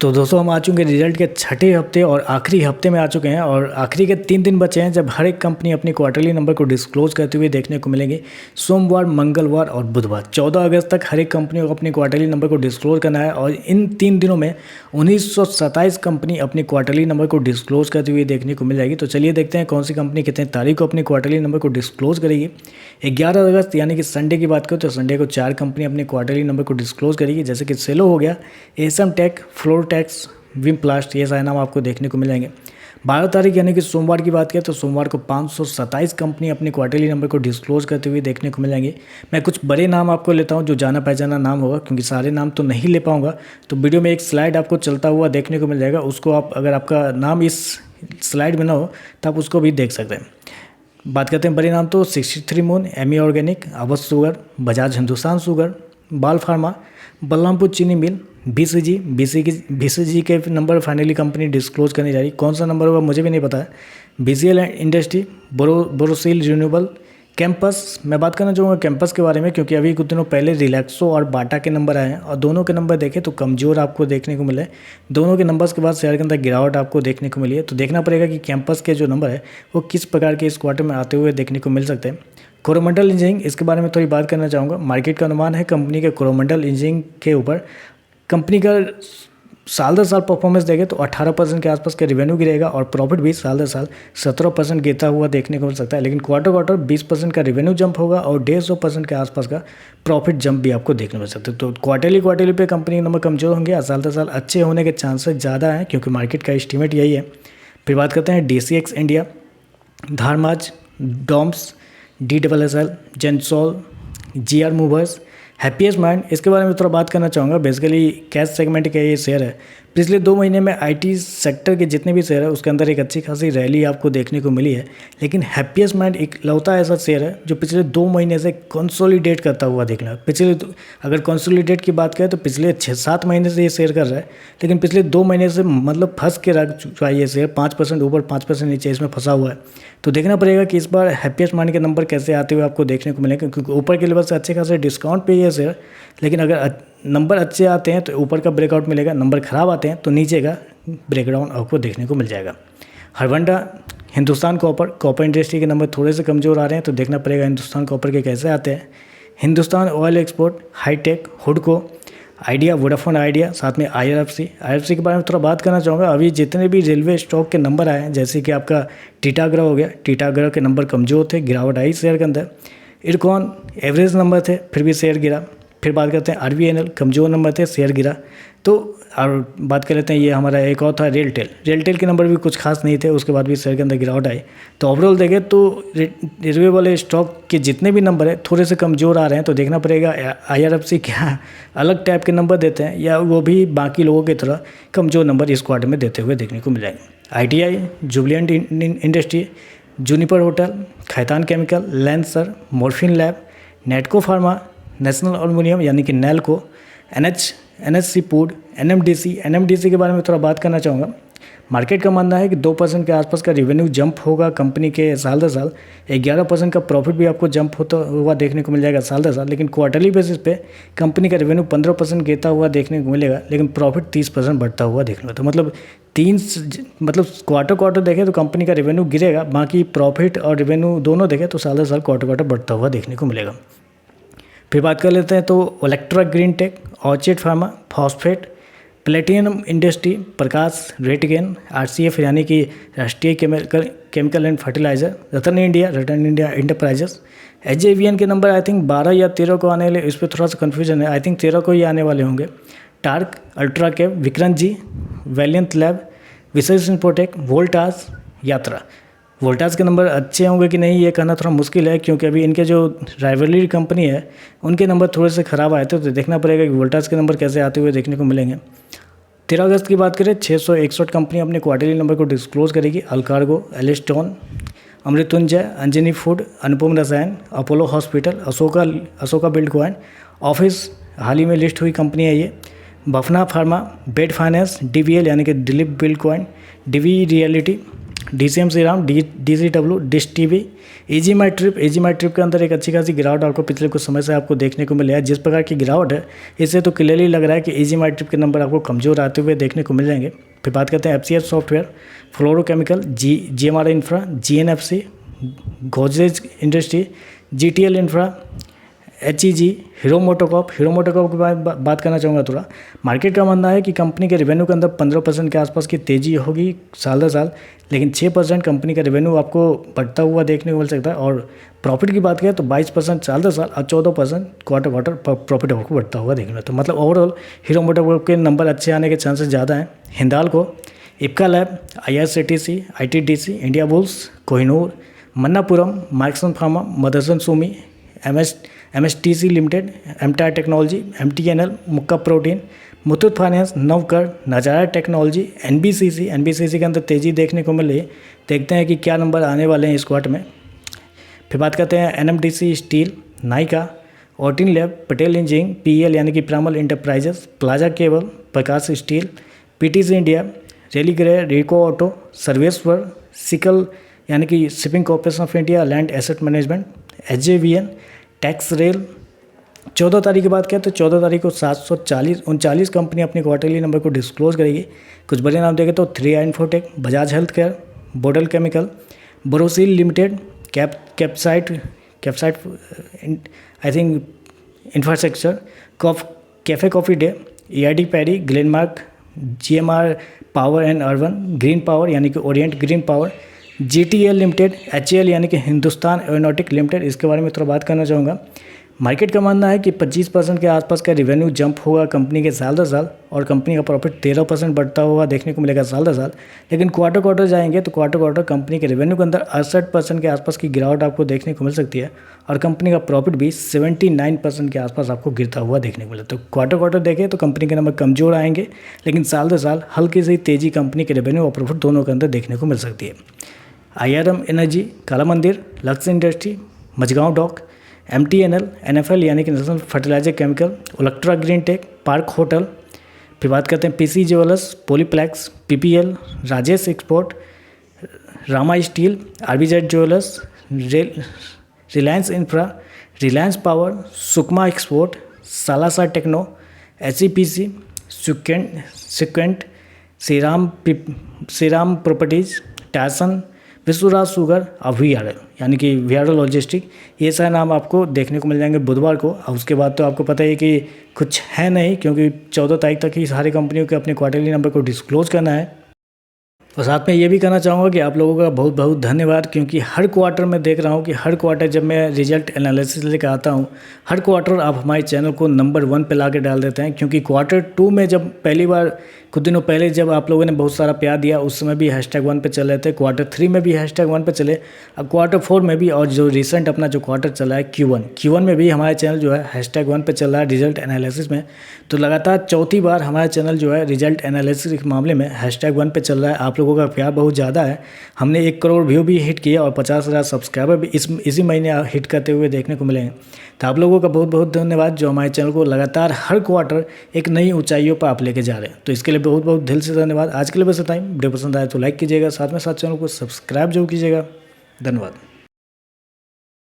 तो दोस्तों हम आ चुके हैं रिजल्ट के छठे हफ्ते और आखिरी हफ्ते में आ चुके हैं और आखिरी के 3 दिन बचे हैं जब हर एक कंपनी अपनी क्वार्टरली नंबर को डिस्क्लोज करते हुए देखने को मिलेंगे। सोमवार, मंगलवार और बुधवार 14 अगस्त तक हर एक कंपनी को अपनी क्वार्टरली नंबर को डिस्क्लोज करना है और इन 3 दिनों में 1927 कंपनी अपनी क्वार्टरली नंबर को डिस्क्लोज करते हुए देखने को मिल जाएगी। तो चलिए देखते हैं कौन सी कंपनी कितने तारीख को अपनी क्वार्टरली नंबर को डिस्क्लोज करेगी। 11 अगस्त यानी कि संडे की बात करें तो संडे को 4 कंपनी अपने क्वार्टरली नंबर को डिस्क्लोज करेगी, जैसे कि सेलो हो गया, एसएम टेक, फ्लोरटेक्स, विमप्लास्ट, ये सारे नाम आपको देखने को मिल जाएंगे। 12 तारीख यानी कि सोमवार की बात करें तो सोमवार को 527 कंपनी अपने क्वार्टरली नंबर को डिस्क्लोज करते हुए देखने को मिल जाएंगे। मैं कुछ बड़े नाम आपको लेता हूं जो जाना पहचाना नाम होगा, क्योंकि सारे नाम तो नहीं ले पाऊंगा। तो वीडियो में एक स्लाइड आपको चलता हुआ देखने को मिल जाएगा, उसको आप अगर आपका नाम इस स्लाइड में ना हो तो आप उसको भी देख सकते हैं। बात करते हैं बड़े नाम तो 63 moon, Ami organic, Awadh sugar, Bajaj Hindustan sugar, Bal pharma, Balrampur Chini mill, BCG के नंबर फाइनली कंपनी डिस्क्लोज करने जा रही। कौन सा नंबर होगा मुझे भी नहीं पता है। BCL industry, Borosil renewable, campus. मैं बात करना चाहूँगा कैंपस के बारे में, क्योंकि अभी कुछ दिनों पहले रिलैक्सो और बाटा के नंबर आए हैं और दोनों के नंबर देखें तो कमज़ोर आपको देखने को मिले। दोनों के नंबर्स के बाद शेयर के अंदर गिरावट आपको देखने को मिली है। तो देखना पड़ेगा कि कैंपस के जो नंबर है वो किस प्रकार के इस क्वार्टर में आते हुए देखने को मिल सकते हैं। कोरोमंडल इंजीनियरिंग, इसके बारे में थोड़ी बात करना चाहूँगा। मार्केट का अनुमान है कंपनी के कोरोमंडल इंजीनियरिंग के ऊपर कंपनी का साल दर साल परफॉर्मेंस देखें तो 18% के आसपास का रिवेन्यू गिरेगा और प्रॉफिट भी साल दर साल 17% गिरता हुआ देखने को मिल सकता है। लेकिन क्वार्टर 20% का रिवेन्यू जंप होगा और 150% के आसपास का प्रॉफिट जंप भी आपको देखने को मिल सकता है। तो क्वार्टरली पे कंपनी के नंबर कमजोर होंगे, साल दर साल अच्छे होने के चांसेस ज़्यादा हैं, क्योंकि मार्केट का एस्टीमेट यही है। फिर बात करते हैं DCX India, Dharmaj, Doms, DSSL, Gensol, GR Movers, Happiest Mind. इसके बारे में थोड़ा बात करना चाहूँगा। बेसिकली कैश सेगमेंट का ये शेयर है। पिछले 2 महीने में आईटी सेक्टर के जितने भी शेयर है उसके अंदर एक अच्छी खासी रैली आपको देखने को मिली है, लेकिन हैप्पीएस्ट माइंड एक लौता ऐसा शेयर है जो पिछले 2 महीने से कंसोलिडेट करता हुआ दिखना। अगर कंसोलिडेट की बात करें तो पिछले 6-7 महीने से ये शेयर कर रहा है, लेकिन पिछले 2 महीने से मतलब फंस के रख चुका है ये शेयर। 5% ऊपर 5% नीचे इसमें फंसा हुआ है। तो देखना पड़ेगा कि इस बार हैप्पीएस्ट माइंड के नंबर कैसे आते हुए आपको देखने को मिलेंगे, क्योंकि ऊपर के लेवल से अच्छे खासे डिस्काउंट पे ये शेयर, लेकिन अगर नंबर अच्छे आते हैं तो ऊपर का ब्रेकआउट मिलेगा, नंबर खराब आते हैं तो नीचे का ब्रेकडाउन आपको देखने को मिल जाएगा। हरवंडा, हिंदुस्तान कॉपर इंडस्ट्री के नंबर थोड़े से कमज़ोर आ रहे हैं, तो देखना पड़ेगा हिंदुस्तान कॉपर के कैसे आते हैं। हिंदुस्तान ऑयल एक्सपोर्ट, हाईटेक, हुडको, आइडिया, वोडाफोन आइडिया, साथ में IRFC के बारे में थोड़ा बात करना चाहूँगा। अभी जितने भी रेलवे स्टॉक के नंबर आए हैं, जैसे कि आपका टीटागढ़ हो गया, टीटागढ़ के नंबर कमज़ोर थे, गिरावट आई शेयर के अंदर। इरकॉन एवरेज नंबर थे, फिर भी शेयर गिरा। फिर बात करते हैं RVNL, कमज़ोर नंबर थे, शेयर गिरा। तो और बात कर लेते हैं ये हमारा एक और था रेलटेल के नंबर भी कुछ खास नहीं थे, उसके बाद भी शेयर के अंदर गिरावट आई। तो ओवरऑल देखें तो रेलवे वाले स्टॉक के जितने भी नंबर है थोड़े से कमज़ोर आ रहे हैं। तो देखना पड़ेगा IRFC क्या अलग टाइप के नंबर देते हैं या वो भी बाकी लोगों की तरह कमज़ोर नंबर इस क्वार्टर में देते हुए देखने को मिल जाएंगे। ITI, Jubilant Industry, Juniper Hotel, Khaitan Chemical, Lancer, मॉर्फिन Lab, Natco Pharma, National Aluminium यानी कि नेल्को, NSC फूड, NMDC के बारे में थोड़ा बात करना चाहूँगा। मार्केट का मानना है कि 2% के आसपास का रिवेन्यू जंप होगा कंपनी के साल दर साल। 11% का प्रॉफिट भी आपको जंप होता हुआ देखने को मिल जाएगा साल दर साल, लेकिन क्वार्टरली बेसिस पे कंपनी का रिवेन्यू 15% गिरता हुआ देखने को मिलेगा, लेकिन प्रॉफिट 30% बढ़ता हुआ देखने को। तो मतलब क्वार्टर देखें तो कंपनी का रिवेन्यू गिरेगा, बाकी प्रॉफिट और रिवेन्यू दोनों देखें तो साल दर साल क्वार्टर बढ़ता हुआ देखने को मिलेगा। फिर बात कर लेते हैं तो Electra Green Tech, Orchid Pharma, Phosphate, Platinum Industry, Prakash, Rategain, RCF यानी कि Rashtriya Chemical and Fertilizer, Rattan India Enterprises. HJVN के नंबर आई थिंक 12 या 13 को आने वाले, इस पर थोड़ा सा कन्फ्यूजन है, आई थिंक 13 को ही आने वाले होंगे। टार्क, अल्ट्रा कैप, विक्रंत जी, वैलियंट लैब, विशेष इन्फोटेक, वोल्टास, यात्रा। वोल्टास के नंबर अच्छे होंगे कि नहीं ये कहना थोड़ा मुश्किल है, क्योंकि अभी इनके जो राइवलरी कंपनी है उनके नंबर थोड़े से ख़राब आए थे। तो देखना पड़ेगा कि वोल्टास के नंबर कैसे आते हुए देखने को मिलेंगे। 13 अगस्त की बात करें 661 कंपनी अपने क्वार्टरली नंबर को डिस्क्लोज करेगी। अल्कार्गो, एलिस्टोन, अमृत्युंजय, Anjani Food, Anupam Rasayan, Apollo Hospital, Ashoka Buildcon, office हाल ही में लिस्ट हुई कंपनी है ये, बफना फार्मा, बेड फाइनेंस, DVL यानी कि Dilip Buildcon, DV Realty, DCM Shriram, DCW, Dish TV, EG My Trip के अंदर एक अच्छी खासी गिरावट आपको पिछले कुछ समय से आपको देखने को मिला है। जिस प्रकार की गिरावट है इससे तो क्लियरली लग रहा है कि EG माई ट्रिप के नंबर आपको कमज़ोर आते हुए देखने को मिल जाएंगे। फिर बात करते हैं FCL software, fluorochemical, GMR infra, GNFC, Godrej industry, GTL infra, HEG, hero MotoCorp के बात करना चाहूँगा थोड़ा। मार्केट का मानना है कि कंपनी के रेवेन्यू के अंदर 15% के आसपास की तेज़ी होगी साल दर साल, लेकिन 6% कंपनी का रेवेन्यू आपको बढ़ता हुआ देखने को मिल सकता है। और प्रॉफिट की बात करें तो 22% साल दर साल और 14% क्वार्टर प्रॉफिट आपको बढ़ता हुआ देखने को। तो मतलब ओवरऑल हीरो मोटोकॉप के नंबर अच्छे आने के चांसेस ज़्यादा हैं। Hindalco, Ipca Lab, IRCTC, ITDC, India Bulls, Kohinoor, Manappuram, Marksans Pharma, Motherson Sumi, MSTC Limited, MTAR Technology, MTNL, Mukka Protein, Muthoot Finance, Navkar, Nazara Technology, NBCC के अंदर तेज़ी देखने को मिल रही है। देखते हैं कि क्या नंबर आने वाले हैं इस क्वार्टर में। फिर बात करते हैं NMDC Steel, Nykaa, Ortin Lab, Patel Engineering, PEL यानी कि Piramal Enterprises, Plaza Cable, Prakash Steel, PTC India, रेलीग्रे, रिको ऑटो, सर्वेश्वर, सिकल यानी कि Shipping Corporation of India, Land Asset Management, SJVN, Tex Rail. 14 तारीख की बात करें तो 14 तारीख को 739 कंपनी अपने क्वार्टरली नंबर को डिस्क्लोज करेगी। कुछ बड़े नाम देखें तो 3i Infotech, Bajaj Health Care, Bodal Chemical, Borosil Limited, Capacite I think infrastructure, Cafe Coffee Day, EID Parry, Glenmark, GMR Power and Urban, Green Power यानी कि Orient Green Power, GTL Limited, HAL यानी कि हिंदुस्तान एरोनॉटिक लिमिटेड। इसके बारे में थोड़ा बात करना चाहूँगा। मार्केट का मानना है कि 25% के आसपास का रेवेन्यू जंप होगा कंपनी के साल दर साल, और कंपनी का प्रॉफिट 13% बढ़ता हुआ देखने को मिलेगा साल दर साल। लेकिन क्वार्टर जाएंगे तो क्वार्टर कंपनी के रेवेन्यू के अंदर 68% के आसपास की गिरावट आपको देखने को मिल सकती है, और कंपनी का प्रॉफिट भी 79% के आसपास आपको गिरता हुआ देखने को मिले। तो क्वार्टर देखें तो कंपनी के नंबर कमज़ोर आएंगे, लेकिन साल दर साल हल्की सी तेज़ी कंपनी के रेवेन्यू और प्रॉफिट दोनों के अंदर देखने को मिल सकती है। IRM Energy, Kala Mandir, Lux Industry, Mazagon Dock, MTNL, NFL यानी कि National Fertilizer Chemical, Olectra Green Tech, Park Hotel. फिर बात करते हैं PC Jewellers, Polyplex, PPL, Rajesh Export, Rama Steel, RBZ Jewellers, Reliance Infra, Reliance Power, सुकमा Export, Salasar Techno, HEPC, Sequent, Shriram Properties, टासन, Vishwaraj Sugar और VRL यानी कि VRL लॉजिस्टिक। ये सारे नाम आपको देखने को मिल जाएंगे बुधवार को। और उसके बाद तो आपको पता ही कि कुछ है नहीं, क्योंकि 14 तारीख तक ही सारी कंपनियों के अपने क्वार्टरली नंबर को डिस्क्लोज करना है। और साथ में ये भी कहना चाहूँगा कि आप लोगों का बहुत बहुत धन्यवाद, क्योंकि हर क्वार्टर में देख रहा हूँ कि हर क्वार्टर जब मैं रिजल्ट एनालिसिस लेकर आता हूँ, हर क्वार्टर आप हमारे चैनल को नंबर 1 पे ला के डाल देते हैं। क्योंकि Q2 में जब पहली बार कुछ दिनों पहले जब आप लोगों ने बहुत सारा प्यार दिया, उस समय भी #1 पे चल रहे थे, Q3 में भी #1 पे चले, अब Q4 में भी, और जो रिसेंट अपना जो क्वार्टर चला है Q1 में भी हमारा चैनल जो है #1 पे चल रहा है रिजल्ट एनालिसिस में। तो लगातार चौथी बार हमारा चैनल जो है रिजल्ट एनालिसिस के मामले में #1 पे चल रहा है। आप लोगों का प्यार बहुत ज़्यादा है। हमने 1 करोड़ व्यू भी हिट किया और 50,000 सब्सक्राइबर भी इसी महीने हिट करते हुए देखने को मिले। तो आप लोगों का बहुत बहुत धन्यवाद, जो हमारे चैनल को लगातार हर क्वार्टर एक नई ऊंचाइयों पर आप लेके जा रहे हैं। तो इसके लिए बहुत बहुत दिल से धन्यवाद। आज के लिए बस इतना ही। वीडियो पसंद आए तो लाइक कीजिएगा, साथ में साथ चैनल को सब्सक्राइब जरूर कीजिएगा। धन्यवाद।